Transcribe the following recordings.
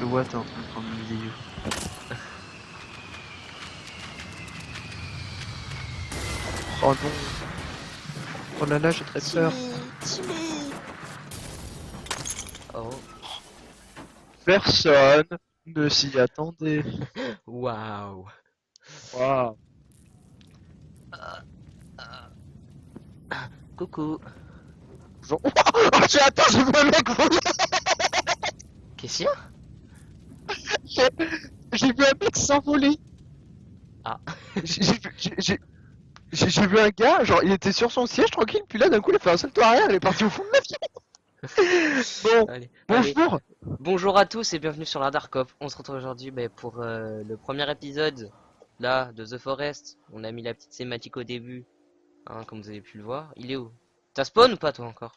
vois, t'es en train de prendre une vidéo. Oh non. Oh là là, j'ai très peur. Timmy. Oh, Personne ne s'y attendait. waouh. Waouh. Coucou. Genre... Oh, attends, j'ai vu un mec voler. Qu'est-ce qu'il y a? J'ai j'ai vu un mec s'envoler. Ah, J'ai vu j'ai vu un gars, genre il était sur son siège tranquille, puis là d'un coup il a fait un salto arrière, il est parti au fond de la file. Bon, allez. bonjour. Bonjour à tous et bienvenue sur la Dark Ops. On se retrouve aujourd'hui pour le premier épisode là de The Forest. On a mis la petite cinématique au début, hein, comme vous avez pu le voir. Il est où? T'as spawn ou pas toi encore?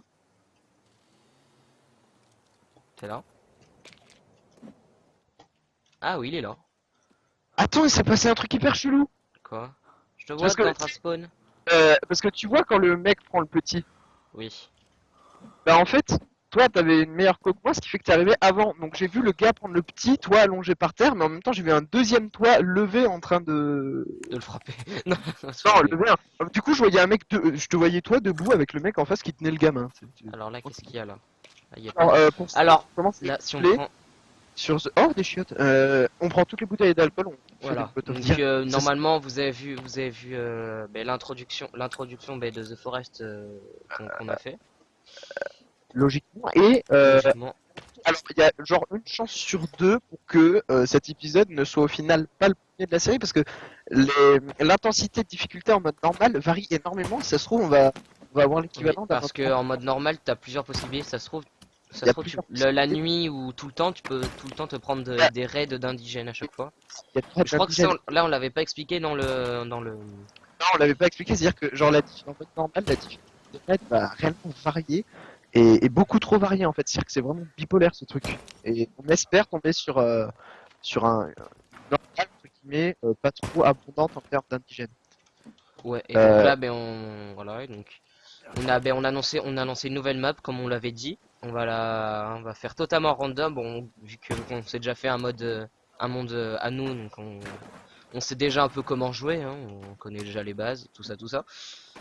T'es là? Ah oui, il est là. Attends, il s'est passé un truc hyper chelou. Quoi? Je te vois, Parce t'es que, en train de spawn? parce que tu vois quand le mec prend le petit, Oui. bah en fait, toi t'avais une meilleure co que moi, ce qui fait que t'es arrivé avant. Donc j'ai vu le gars prendre le petit, toi allongé par terre, mais en même temps j'ai vu un deuxième toi levé en train de... De le frapper. Non, c'est Non, pas vrai. levé. Du coup je voyais un mec, je te voyais toi debout avec le mec en face qui tenait le gamin. Alors là, qu'est-ce qu'il y a là? Ah, il y a pas Alors, de... pour Alors, comment c'est là, si on clé prend... sur ce... Oh, des chiottes. On prend toutes les bouteilles d'alcool, on fait des Voilà. molotov Donc direct. normalement vous avez vu l'introduction de The Forest qu'on a fait. Logiquement. Et Logiquement. alors, il y a genre une chance sur deux pour que cet épisode ne soit au final pas le premier de la série, parce que l'intensité de difficulté en mode normal varie énormément. Si ça se trouve, on va avoir Oui, l'équivalent d'un parce mode que en mode normal, t'as plusieurs possibilités. Il Ça y se a trouve plusieurs la possibilités. nuit ou tout le temps, tu peux tout le temps te prendre Il y a, des raids d'indigènes à chaque fois. il y a trois Je crois que ça, d'indigènes. là, on l'avait pas expliqué dans le. Non, on l'avait pas expliqué, c'est-à-dire que genre en mode normal, la difficulté de raid va réellement varier et beaucoup trop varier en fait. C'est-à-dire que c'est vraiment bipolaire ce truc. Et on espère tomber sur normal entre guillemets, pas trop abondante en termes d'indigènes. Ouais. Et donc Euh, là, voilà. Et donc on a annoncé une nouvelle map comme on l'avait dit. On va faire totalement random. Bon, vu que qu'on s'est déjà fait un monde à nous, donc on sait déjà un peu comment jouer. Hein, on connaît déjà les bases, tout ça, tout ça.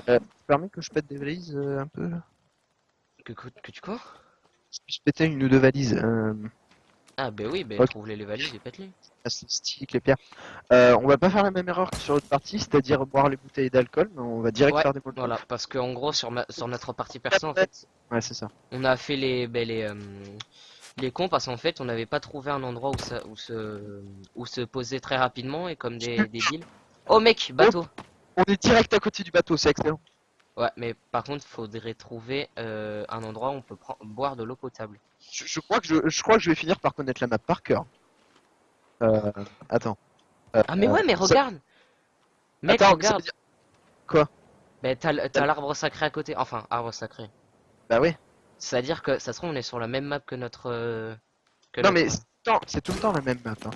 Tu permets que je pète des valises un peu là? Que tu quoi? Je pétais une ou deux valises. Ah ben oui, Ok, trouve les valises et pète-les. c'est stylé avec les pierres. On va pas faire la même erreur que sur l'autre partie, c'est-à-dire boire les bouteilles d'alcool, mais on va direct Ouais, faire des molotovs. voilà, parce que en gros sur notre partie perso en fait, Ouais, c'est ça. on a fait les cons parce qu'en fait on n'avait pas trouvé un endroit où se poser très rapidement et comme des débiles. Oh mec, Hop, bateau. on est direct à côté du bateau, c'est excellent. Ouais, mais par contre faudrait trouver un endroit où on peut boire de l'eau potable. Je crois que je crois que je vais finir par connaître la map par cœur. Euh, attends. Ah mais ouais, mais Ça- regarde, mec, Attends, ça veut regarde. dire quoi? Ben t'as l'arbre sacré à côté. Enfin, arbre sacré. Bah oui. C'est-à-dire que ça se trouve on est sur la même map que Non mais notre. c'est tout le temps la même map. Hein.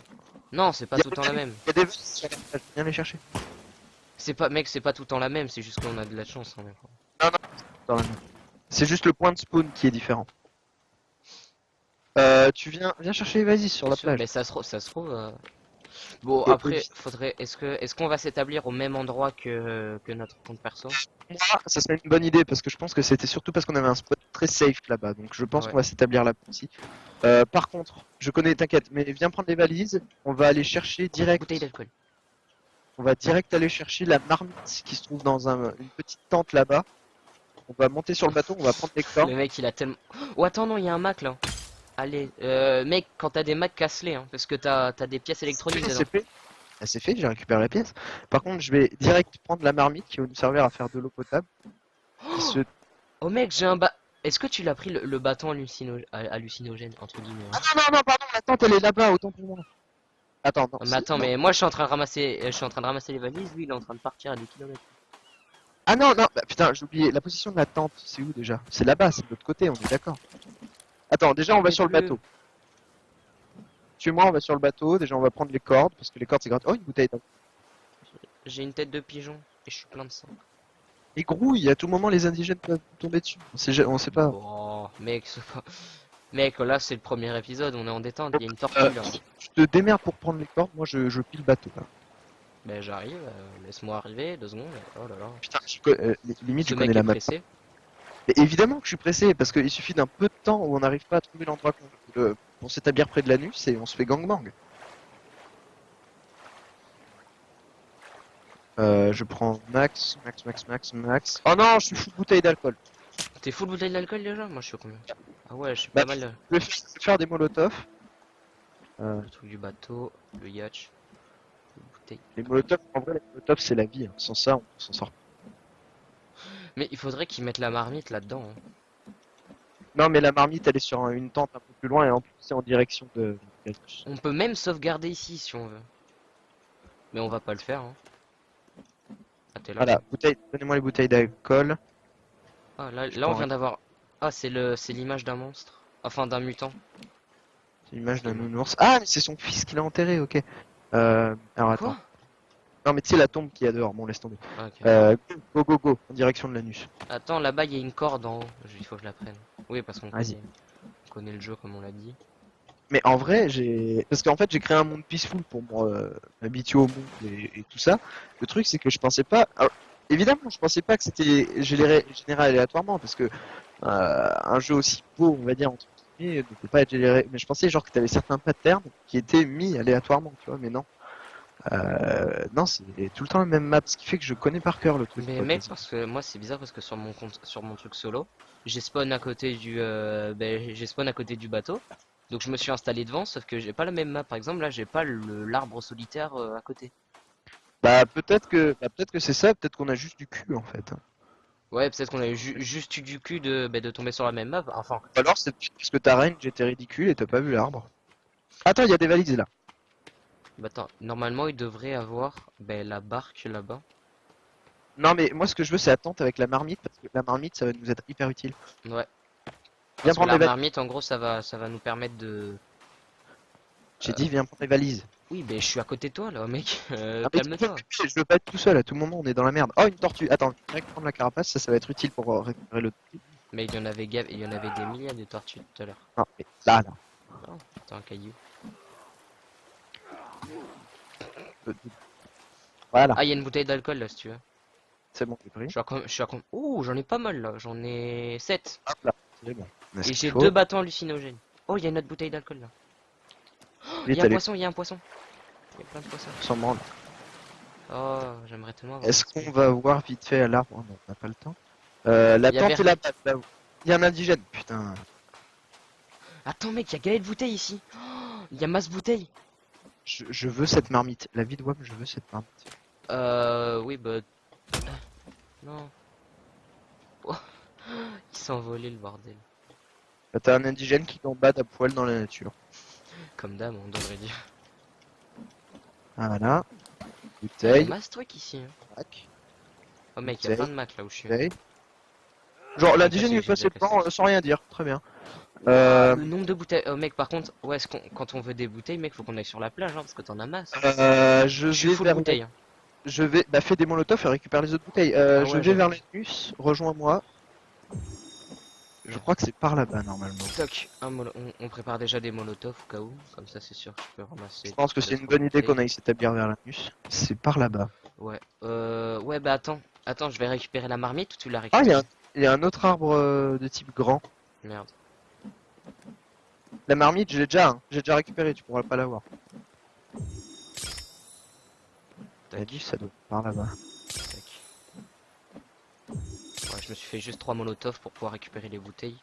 Non, c'est pas tout le temps la même. Il y a des vues sur la map, viens les chercher. C'est pas, mec, c'est pas tout le temps la même, c'est juste qu'on a de la chance en même temps. Non, non, c'est tout le temps la même. C'est juste le point de spawn qui est différent. Viens chercher les valises sur Bien la sûr, plage. mais ça se trouve. Bon, Et après, faudrait. Est-ce qu'on va s'établir au même endroit que notre compte perso? moi, ça serait une bonne idée parce que je pense que c'était surtout parce qu'on avait un spot très safe là-bas. Donc je pense Ouais. qu'on va s'établir là aussi. Par contre, je connais, t'inquiète, mais viens prendre les valises. On va aller chercher direct. Bouteille d'alcool. On va direct aller chercher la marmite qui se trouve dans une petite tente là-bas. On va monter sur le bateau, on va prendre les cordes. Le mec, il a tellement. Oh, attends, non, il y a un Mac là. Allez, mec, quand t'as des Macs, casse-les, hein, parce que t'as des pièces électroniques dedans. C'est fait. Ah, c'est fait, j'ai récupéré la pièce. Par contre, je vais direct prendre la marmite qui va nous servir à faire de l'eau potable. Qui se... Oh, mec, j'ai un bas. Est-ce que tu l'as pris le bâton hallucinogène, entre guillemets, Ah hein? non, non, non, pardon, la tente elle est là-bas, autant pour moi. Attends, non, Oh, mais attends, non. mais moi je suis en train de ramasser les valises, lui il est en train de partir à des kilomètres. Ah non, non, bah, putain, j'ai oublié. La position de la tente, c'est où déjà? C'est là-bas, c'est de l'autre côté, on est d'accord. Attends, déjà on va Mais sur le bleu. bateau. Tu et moi, on va sur le bateau. Déjà, on va prendre les cordes parce que les cordes c'est gratuit. Oh, une bouteille d'eau. J'ai une tête de pigeon et je suis plein de sang. Et grouille, à tout moment les indigènes peuvent tomber dessus. On sait pas. Oh, mec, c'est pas. Mec, là c'est le premier épisode, on est en détente, il y a une tortue Euh, là. tu te démerdes pour prendre les cordes, moi je pile le bateau là. Ben j'arrive, laisse-moi arriver, 2 secondes. Oh là là. Putain, limite Ce je connais mec la est map. pressé. Mais évidemment que je suis pressé, parce qu'il suffit d'un peu de temps où on n'arrive pas à trouver l'endroit pour s'établir près de l'anus et on se fait gangbang. Je prends max. Oh non, je suis full bouteille d'alcool. T'es full bouteille d'alcool déjà? Moi je suis au combien? Ah ouais, je suis Bah, pas mal. je vais faire des molotovs. Le truc du bateau, le yacht, les bouteilles. Les molotovs, en vrai, les molotovs c'est la vie, hein. Sans ça, on s'en sort pas. Mais il faudrait qu'ils mettent la marmite là-dedans, hein. Non, mais la marmite elle est sur une tente un peu plus loin et en plus c'est en direction de l'anus. On peut même sauvegarder ici si on veut. Mais on va pas le faire, hein. Ah t'es là? Voilà, bouteille, donnez-moi les bouteilles d'alcool. Ah là, Je là on prends vient d'avoir. Ah c'est l'image d'un monstre. Enfin d'un mutant. C'est l'image d'un nounours. Ah, mais c'est son fils qui l'a enterré, ok. Alors attends. Quoi? Non, mais tu sais, la tombe qu'il y a dehors, bon, laisse tomber. Ah, ok. Go, en direction de l'anus. Attends, là-bas il y a une corde en haut. Il faut que je la prenne. Oui, parce qu'on Vas-y. connaît le jeu comme on l'a dit. Mais en vrai, parce qu'en fait, j'ai créé un monde peaceful pour m'habituer au monde et tout ça. Le truc, c'est que je pensais pas. Alors, évidemment, je pensais pas que c'était généré aléatoirement, parce que un jeu aussi beau, on va dire, entre guillemets, ne peut pas être généré. Mais je pensais genre que t'avais certains patterns qui étaient mis aléatoirement, tu vois, mais non. Non, c'est tout le temps la même map, ce qui fait que je connais par cœur le truc. Mais quoi, mec, quasi. parce que moi c'est bizarre parce que sur mon compte, sur mon truc solo, j'ai spawn à côté du, j'ai spawn à côté du bateau. Donc je me suis installé devant, sauf que j'ai pas la même map. Par exemple, là j'ai pas l'arbre solitaire à côté. Peut-être que c'est ça, peut-être qu'on a juste du cul en fait. Ouais, peut-être qu'on a eu juste eu du cul de tomber sur la même map. Enfin, Ou alors c'est peut-être parce que ta range était ridicule et t'as pas vu l'arbre. Attends, il y a des valises là. bah attends, normalement il devrait avoir la barque là-bas. Non mais moi ce que je veux c'est attente avec la marmite parce que la marmite ça va nous être hyper utile. Ouais. Viens Parce que prendre la les valises. marmite, en gros, ça va nous permettre de. J'ai dit viens prendre les valises. Oui, mais je suis à côté de toi là, mec. Ah, mais Calme-toi. je veux pas être tout seul, à tout moment on est dans la merde. Oh une tortue, attends, je vais prendre la carapace, ça va être utile pour récupérer le truc. Mais il y en avait des milliers de tortues tout à l'heure. Non, mais là. Oh, attends, un caillou. Euh, Voilà, Ah, il y a une bouteille d'alcool là, si tu veux. c'est bon, j'ai pris. Je suis à com- Ouh, j'en ai pas mal là. J'en ai 7. Hop là, c'est bon. On a ce Et qu'il j'ai faut. 2 bâtons hallucinogènes. Oh, il y a une autre bouteille d'alcool là. Vite, Il y a un allez, poisson, il y a un poisson. Il y a plein de poissons. on s'en branle. Oh, j'aimerais tellement avoir Est-ce un qu'on truc. va voir vite fait à l'arbre? Oh, non, on n'a pas le temps. La Il y avait tente et la batte, là. Il y a un indigène, putain. Attends, mec, il y a galet de bouteilles ici. Oh, il y a masse bouteilles. Je veux cette marmite. La vie de WAM, je veux cette marmite. Oui, bah. Non. Oh, il s'est envolé le bordel. Là, t'as un indigène qui gambade à poil dans la nature. Comme dame, on devrait dire. Voilà. Il y a Bouteille. masse truc ici, hein. Tac, Oh mec, il y a plein de macs là où je suis. bouteille. Genre, l'indigène il est J'ai passé déjà devant sans rien dire. Très bien. Le nombre de bouteilles. Oh mec, par contre, ouais, quand on veut des bouteilles, mec, faut qu'on aille sur la plage, hein, parce que t'en as masse. Je Je suis vais full vers bouteille, hein. Je vais. Bah, fais des molotovs et récupère les autres bouteilles. Ah Je ouais, vais vers j'avoue. l'anus. Rejoins-moi. Je crois que c'est par là-bas normalement. Toc, on prépare déjà des molotovs au cas où, comme ça c'est sûr que je peux ramasser. Je pense que c'est une bonne idée qu'on aille s'établir vers l'anus. C'est par là-bas. Ouais, ouais, bah attends, je vais récupérer la marmite ou tu la Ah, récupères? il y a un autre arbre de type grand. Merde. La marmite, j'ai déjà, hein. J'ai déjà récupéré, tu pourras pas l'avoir. T'as dit, ça doit être par là-bas. Tac. Ouais, je me suis fait juste 3 molotovs pour pouvoir récupérer les bouteilles.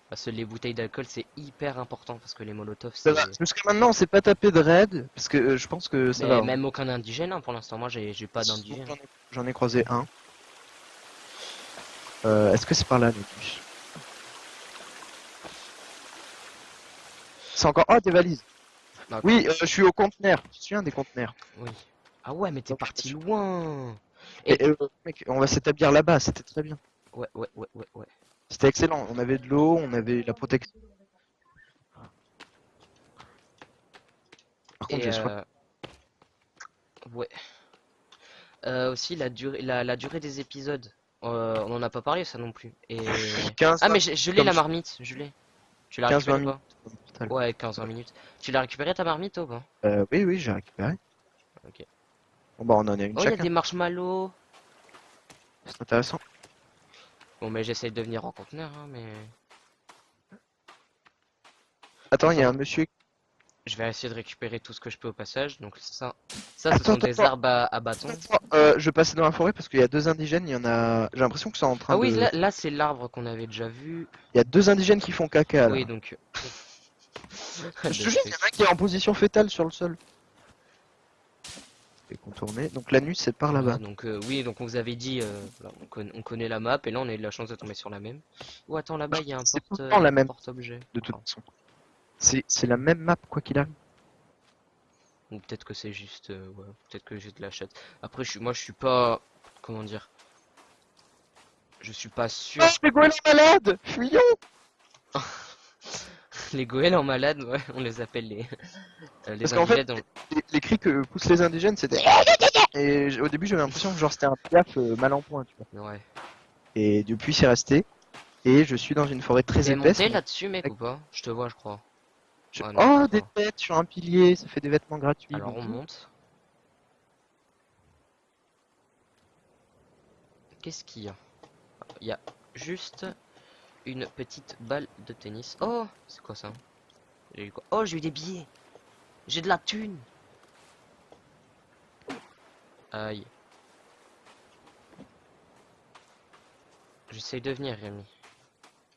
Parce que les bouteilles d'alcool c'est hyper important parce que les molotovs Ça c'est. va. Jusqu'à maintenant, on s'est pas tapé de raid, parce que je pense que ça Mais va. même aucun indigène hein, pour l'instant, moi j'ai pas d'indigène. J'en ai croisé un. Est-ce que c'est par là, l'anus? C'est encore. Oh, des valises. Ah, Oui, je suis au conteneur. Je suis un des conteneurs. oui. Ah ouais, mais t'es Donc, parti je- loin. Et, mec, on va s'établir là-bas, c'était très bien. Ouais. C'était excellent. On avait de l'eau, on avait la protection. Par contre, Et j'ai soif. ouais. Aussi la durée des épisodes. On en a pas parlé ça non plus. Et 15, ah mais je l'ai comme la je- marmite, je l'ai. Tu l'as 15-20 récupéré minutes. pas? Mortal. Ouais, 15-20 minutes. Tu l'as récupéré ta marmite ou pas? Oui, oui, j'ai récupéré. Ok. Bon, bah, on en a une Oh, il y a chacun. des marshmallows. C'est intéressant. Bon, mais j'essaie de venir en conteneur, hein, mais... Attends, il y a un Attends, monsieur. je vais essayer de récupérer tout ce que je peux au passage. Donc ça, ce Attends, sont attends, des attends. arbres à bâton. Attends, je passais dans la forêt parce qu'il y a deux indigènes. Il y en a. J'ai l'impression que c'est en Ah train oui, de. là c'est l'arbre qu'on avait déjà vu. Il y a deux indigènes qui font caca Oui, là. donc... Je le te jure, il y en a un truc. qui est en position fétale sur le sol. Et contourner. Donc l'anus, c'est par Voilà, là-bas. donc oui, donc on vous avait dit, voilà, on connaît la map, et là on a eu de la chance de tomber sur la même. Oh, attends, là-bas il y a un C'est tout le temps la même, porte-objet. de toute Ah. façon. C'est la même map, quoi qu'il arrive. Ou peut-être que c'est juste, ouais, peut-être que j'ai de la chatte. Après, moi je suis pas, comment dire, je suis pas sûr. Oh, les goélands malades! Fuyons! Les goélands malades, ouais, on les appelle les Parce qu'en fait, indigènes. les cris que poussent les indigènes, c'était. Et au début, j'avais l'impression que genre c'était un piaf mal en point, tu vois. Ouais. Et depuis, c'est resté. Et je suis dans une forêt très T'es épaisse. monté là-dessus, mec, ou pas? Je te vois, je crois. Ah non, Oh, ça des va. têtes sur un pilier, ça fait des vêtements gratuits. Alors on Bisous. monte. Qu'est-ce qu'il y a? Il y a juste une petite balle de tennis. Oh, c'est quoi ça? J'ai eu quoi? Oh, j'ai eu des billets. J'ai de la thune. Aïe. J'essaye de venir, Rémi.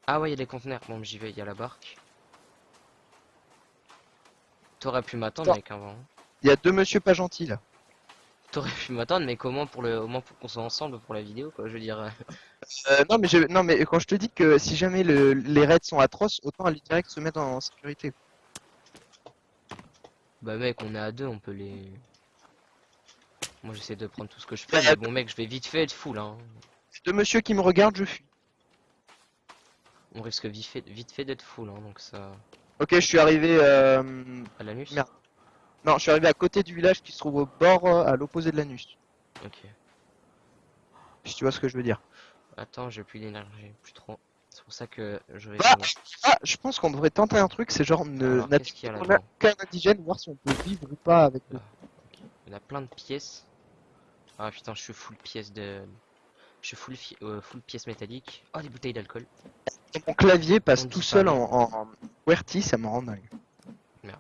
Ah ouais, il y a des conteneurs. Bon, j'y vais, il y a la barque. T'aurais pu m'attendre, Attends, mec, avant. il y a deux monsieur pas gentils là. T'aurais pu m'attendre, mais comment au moins pour qu'on soit ensemble pour la vidéo, quoi. Je veux dire. Non, mais non, mais quand je te dis que si jamais les raids sont atroces, autant aller direct se mettre en sécurité. Bah, mec, on est à deux, on peut les. Moi, j'essaie de prendre tout ce que je Bah, peux, mais bon, mec, je vais vite fait être full, hein. deux monsieur qui me regardent, je fuis. On risque vite fait d'être full, hein, donc ça. Ok, je suis arrivé. À l'anus? Merde. Non, je suis arrivé à côté du village qui se trouve au bord, à l'opposé de l'anus. Ok. Si tu vois ce que je veux dire. Attends, j'ai plus d'énergie, plus trop. C'est pour ça que je vais Bah, venir. je pense qu'on devrait tenter un truc, c'est genre Alors, qu'est-ce qu'il y a là-dedans? qu'un indigène, voir si on peut vivre ou pas avec Là. eux. Ok. Il y en a plein de pièces. Ah putain, je suis full pièces de. Je suis full pièces métalliques. Oh, des bouteilles d'alcool. Et mon clavier passe On tout seul disparaît. en QWERTY, ça me rend dingue. Merde,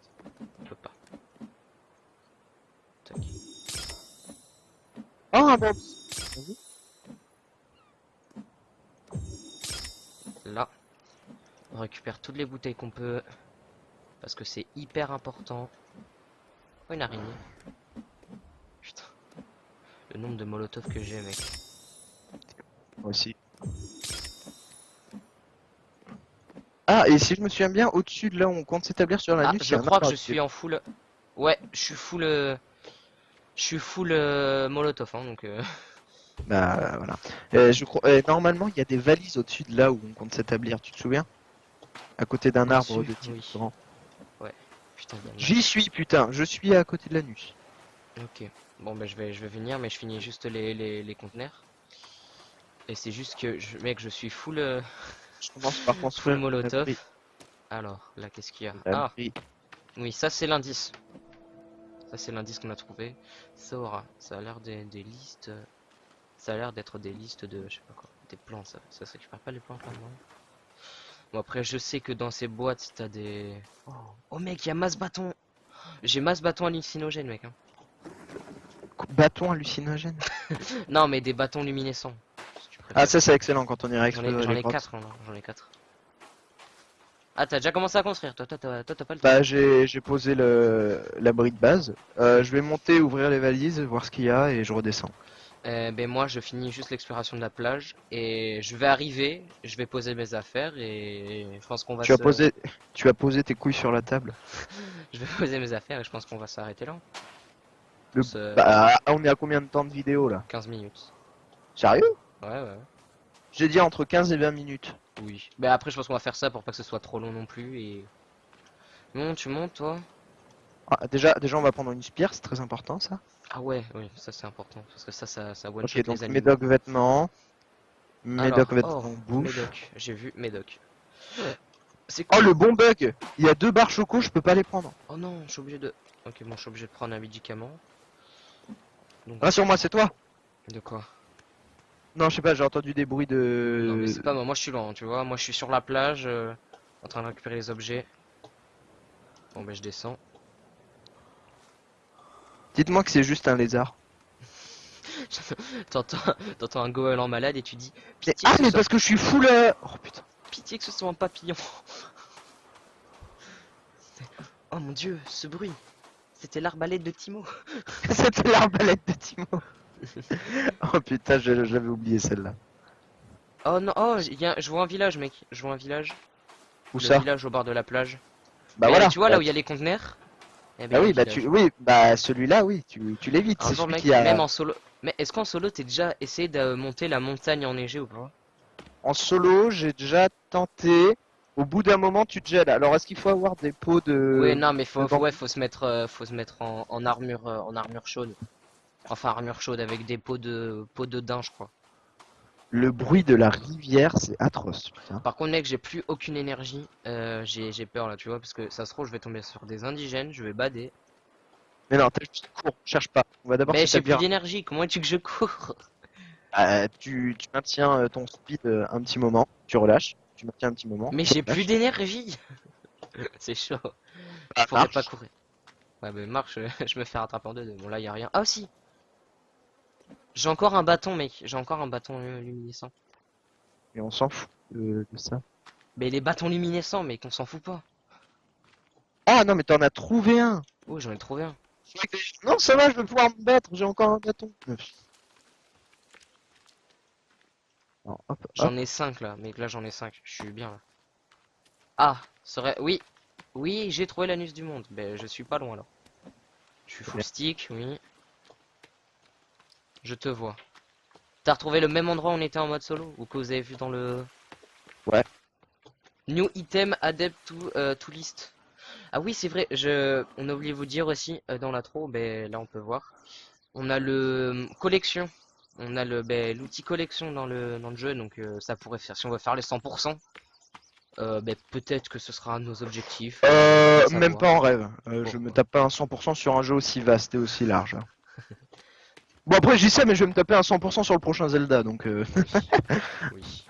on peut pas. Tac. Oh, un bambis. Vas-y. Là, on récupère toutes les bouteilles qu'on peut. Parce que c'est hyper important. Oh, une araignée. Putain. Le nombre de molotovs que j'ai, mec. Moi aussi. Ah, et si je me souviens bien, au-dessus de là où on compte s'établir sur la Ah, nuit, il y je a un crois que arbre je à suis en full. Ouais, je suis full. Je suis full molotov, hein, donc. Bah voilà. Je crois, normalement, il y a des valises au-dessus de là où on compte s'établir, tu te souviens? À côté d'un arbre Au-dessus, de type oui. grand. Ouais. Putain, il y a le J'y suis, putain, je suis à côté de l'anus. Ok. Bon, bah, je vais venir, mais je finis juste les conteneurs. Et c'est juste que, mec, je suis full, Je commence par full construire une molotov. abri. Alors, là, qu'est-ce qu'il y a? Une Ah, abri. oui, ça, c'est l'indice. Ça, c'est l'indice qu'on a trouvé. Ça a l'air des listes. Ça a l'air d'être des listes de, je sais pas quoi, des plans, ça. Ça se récupère pas les plans, là, non? Bon, après, je sais que dans ces boîtes, t'as des. Oh, oh, mec, il y a masse bâton. J'ai masse bâton hallucinogène, mec, hein. Bâton hallucinogène. Non, mais des bâtons luminescents. Si tu Ah, préfères. ça c'est excellent quand on ira explorer J'en les ai grottes. 4, j'en ai 4. Ah, t'as déjà commencé à construire, toi, t'as pas le temps. Bah j'ai posé l'abri de base. Je vais monter, ouvrir les valises, voir ce qu'il y a et je redescends. Ben moi, je finis juste l'exploration de la plage et je vais arriver, je vais poser mes affaires et je pense qu'on va Tu as se... posé, tu as posé tes couilles sur la table. Je vais poser mes affaires et je pense qu'on va s'arrêter là. Le- Ce Bah on est à combien de temps de vidéo là? 15 minutes. Sérieux? Ouais, ouais. J'ai dit entre 15 et 20 minutes. Oui. Ben après, je pense qu'on va faire ça pour pas que ce soit trop long non plus et... Non, tu montes, toi? Ah, déjà on va prendre une spire, c'est très important ça. Ah ouais, oui, ça c'est important parce que ça one shot Ok, donc les animaux. médoc vêtements. Médoc Alors, oh, vêtements bouche. Médoc, j'ai vu Médoc. C'est Oh cool. le bon bug. Il y a 2 barres choco, je peux pas les prendre. Oh non, je suis obligé de... Ok, bon, je suis obligé de prendre un médicament. Donc, Rassure-moi, c'est toi. de quoi? Non, je sais pas, j'ai entendu des bruits Non, mais de... c'est pas moi, moi je suis loin, tu vois. Moi je suis sur la plage, en train de récupérer les objets. Bon, ben je descends. Dites-moi que c'est juste un lézard. T'entends, t'entends un goéland malade et tu dis Mais... pitié Ah que ce mais soit, parce que je suis full... Oh putain. pitié que ce soit un papillon. Oh mon dieu, ce bruit. C'était l'arbalète de Timo. C'était l'arbalète de Timo. Oh putain, j'avais oublié celle-là. Oh non, oh, je vois un village, mec. Je vois un village. Où Le ça? village au bord de la plage. Bah Mais voilà. tu vois Bah, là où il y a les conteneurs? Eh ben, bah il y a oui, le bah village. oui, bah celui-là, oui, tu l'évites. Un C'est jour, celui mec, qui a... même en solo. Mais est-ce qu'en solo, t'es déjà essayé de monter la montagne enneigée ou pas? En solo, j'ai déjà tenté. Au bout d'un moment, tu te gèles. Alors, est-ce qu'il faut avoir des pots Ouais, de... non, mais de bambou? ouais, faut se mettre en armure chaude. Enfin, armure chaude avec des pots de daim, je crois. Le bruit de la rivière, c'est atroce, putain. Par contre, mec, j'ai plus aucune énergie. J'ai peur là, tu vois, parce que ça se trouve, je vais tomber sur des indigènes, je vais bader. Mais non, t'as juste cours, cherche pas. On va d'abord Mais j'ai plus s'établir. d'énergie, comment veux-tu que je cours? Tu maintiens ton speed un petit moment, tu relâches, tu maintiens un petit moment, Mais tu j'ai plus relâches. d'énergie. C'est chaud. Je Ça pourrais pas marche. courir. Ouais, mais marche, je me fais rattraper en deux. Bon, là, y a rien. Ah, si! J'ai encore un bâton, mec. J'ai encore un bâton luminescent. Et on s'en fout de ça. Mais les bâtons luminescents, mec, on s'en fout pas. Ah non, mais t'en as trouvé un. Oh, j'en ai trouvé un. Non, ça va, je vais pouvoir me battre, j'ai encore un bâton. Alors, hop, hop. J'en ai 5 là, mec, là j'en ai 5. Je suis bien là. Ah, serait. Oui, oui, j'ai trouvé l'anus du monde. Ben, je suis pas loin là. Je suis full stick, oui. Je te vois. T'as retrouvé le même endroit où on était en mode solo ou que vous avez vu dans le. Ouais. New item adept to list. Ah oui, c'est vrai, on a oublié de vous dire aussi dans l'intro, ben là on peut voir. On a le collection. On a l'outil collection dans le jeu, donc ça pourrait faire si on veut faire les 100%. Ben, peut-être que ce sera nos objectifs. Même Savoir. pas en rêve. Je Pourquoi? me tape pas un 100% sur un jeu aussi vaste et aussi large. Bon après je dis ça mais je vais me taper un 100% sur le prochain Zelda donc Oui.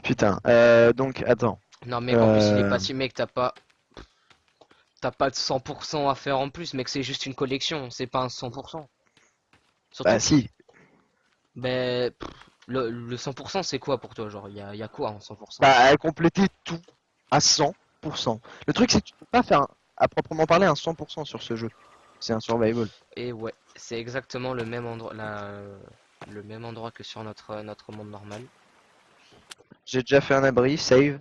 putain. Donc attends. Non mec, en plus il est Euh, pas si mec, t'as pas de 100% à faire en plus, mec, c'est juste une collection, c'est pas un 100%. Surtout, Bah si. ben le 100% c'est quoi pour toi, genre y a quoi en 100%? Bah compléter tout à 100%. Le truc c'est que tu peux pas faire à proprement parler un 100% sur ce jeu. C'est un survival. Et ouais, c'est exactement le même endroit le même endroit que sur notre monde normal. J'ai déjà fait un abri, save.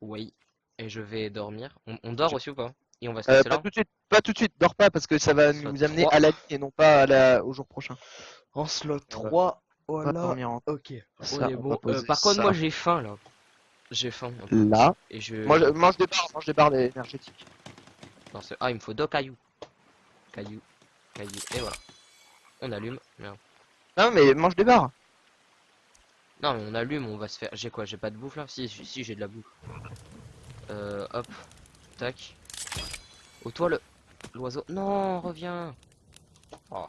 Oui. Et je vais dormir. On dort Je- aussi ou pas? Et on va se laisser Pas là? tout de suite, pas tout de suite, dors pas parce que ça va Slot nous amener 3. à la nuit et non pas au jour prochain. En slot On va 3. pas Voilà. dormir en Ok. On ça, est on va bon. poser Par contre, moi ça j'ai faim là. J'ai faim un peu. là. Et Moi je mange des barres énergétiques. Non, ah, il me faut deux cailloux. Cailloux. Cailloux. Et voilà. On allume. Merde. Non mais mange des barres. Non, mais on allume, on va se faire. J'ai quoi? J'ai pas de bouffe là? Si, j'ai de la bouffe. Hop. Tac. Oh, toi l'oiseau. Non, reviens. Oh.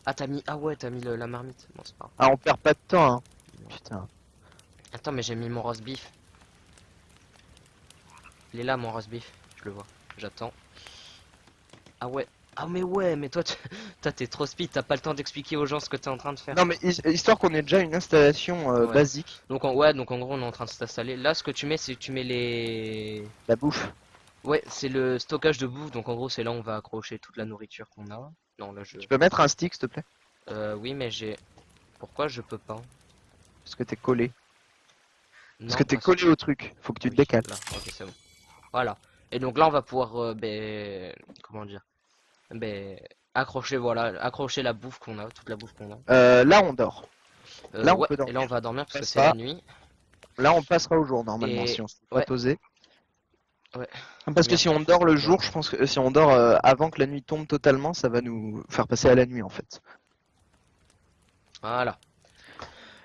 Ah, t'as mis. Ah ouais, t'as mis la marmite. Bon, c'est pas grave. Ah on perd pas de temps hein. Putain. Attends, mais j'ai mis mon roast beef. Il est là, mon roast beef. Je le vois. J'attends. Ah ouais. Ah mais ouais, mais toi, t'es trop speed. T'as pas le temps d'expliquer aux gens ce que t'es en train de faire. Non mais histoire qu'on ait déjà une installation Ouais. basique, Donc donc en gros, on est en train de s'installer. Là, ce que tu mets, c'est que tu mets les. la bouffe. Ouais, c'est le stockage de bouffe. Donc en gros, c'est là où on va accrocher toute la nourriture qu'on a. Non, là, Tu peux mettre un stick s'il te plaît? Oui, mais j'ai. Pourquoi je peux pas? Parce que t'es collé. Parce Non, que t'es collé au truc. Faut que tu te oui, décales. là. Ok, c'est bon. Voilà. Et donc là, on va pouvoir, comment dire, accrocher, voilà, accrocher la bouffe qu'on a, toute la bouffe qu'on a. Là on dort. Là, on Ouais, peut et là, on dormir. va dormir parce que Reste c'est la pas. nuit. Là on passera au jour normalement Et si on se fait pas ouais. poser. Ouais. Parce que si on dort le jour, Ouais. je pense que si on dort avant que la nuit tombe totalement, ça va nous faire passer à la nuit en fait. Voilà.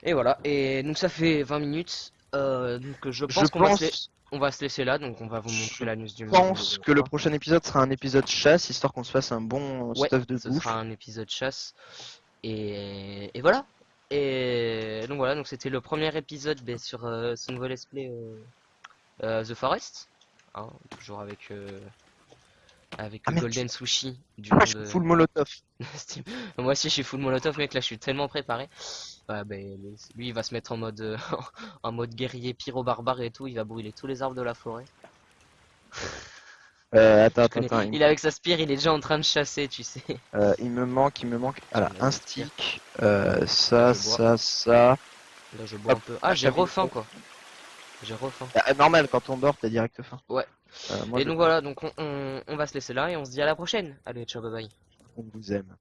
Et voilà. Et donc ça fait 20 minutes. Donc je Je pense qu'on va se pense. on va se laisser là, donc on va vous montrer la news du Je moment. pense que le prochain épisode sera un épisode chasse, histoire qu'on se fasse un bon Ouais, stuff de ce bouffe. sera un épisode chasse. Et voilà. Et donc voilà, donc c'était le premier épisode sur ce nouveau let's play The Forest. Hein, toujours avec Ah le merde, Golden Sushi du Ah, nom je suis de full molotov. Steam. Moi aussi je suis full molotov mec, là je suis tellement préparé. Ouais, ben, lui il va se mettre en mode en mode guerrier pyro-barbare et tout, il va brûler tous les arbres de la forêt. Attends, Je connais. attends, Il est avec sa spire, il est déjà en train de chasser, tu sais. il me manque. Voilà, J'en ai un une stick, Là, ça, je bois. ça. Là je bois un Hop, peu. Ah, j'ai t'as mis le refaim fond. quoi. J'ai refaim. Normal, quand on dort, t'as direct faim. Ouais. Moi, Et donc voilà, donc on va se laisser là et on se dit à la prochaine. Allez, ciao, bye bye. on vous aime.